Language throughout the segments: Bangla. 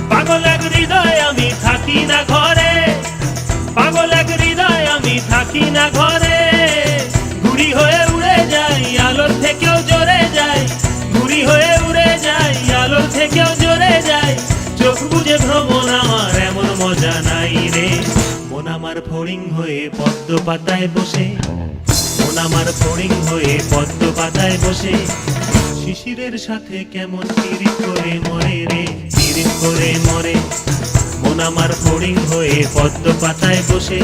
পাগল এক হৃদয় আমি থাকি না ঘরে, পাগল এক হৃদয় আমি থাকি না ঘরে। ঘুড়ি হয়ে উড়ে যাই আলোর থেকেও জোরে যাই, ঘুড়ি হয়ে উড়ে যাই আলোর থেকেও জোরে যাই। চোখ বুঝে ভ্রমণ আমার এমন মজা নাই রে। মন আমার ফড়িং হয়ে পদ্ম পাতায় বসে, মন আমার ফড়িং হয়ে পদ্ম পাতায় বসে। শিশিরের সাথে কেমন পিরিত করে মরে রে, পিরিত করে মরে। মন আমার ফড়িং হয়ে পদ্ম পাতায় বসে,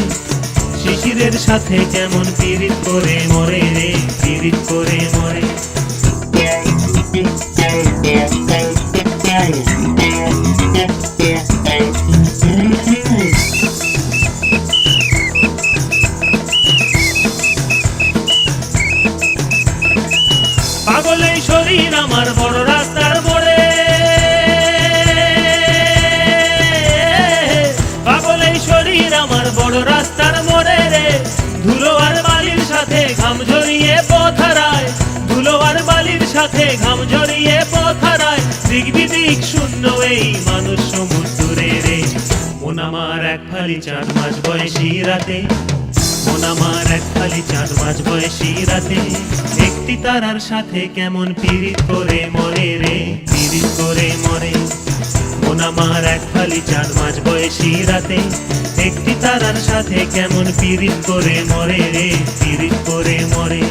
শিশিরের সাথে কেমন পিরিত করে মরে রে, পিরিত করে মরে। পাগল এই শরীর আমার বড় রাস্তার মোড়ে, পাগল এই শরীর আমার বড় রাস্তার মোড়ে রে। ধুলো আর বালির সাথে ঘাম ঝরিয়ে পথ হারায়, ধুলো আর বালির সাথে ঘাম ঝরিয়ে পথ হারায়। দিক বিদিক শূন্য এই মানুষ সমুদ্রে রে। মন আমার এক ফালি চাঁদ মাঝ বয়সী রাতে, মন আমার এক ফালি চাঁদ মাঝ বয়সী রাতে। একটি তারার সাথে কেমন পিরিত করে মরে রে, পিরিত করে মরে। মন আমার এক ফালি চাঁদ মাঝ বয়সী রাতে, একটি তারার সাথে কেমন পিরিত করে মরে রে, পিরিত করে মরে।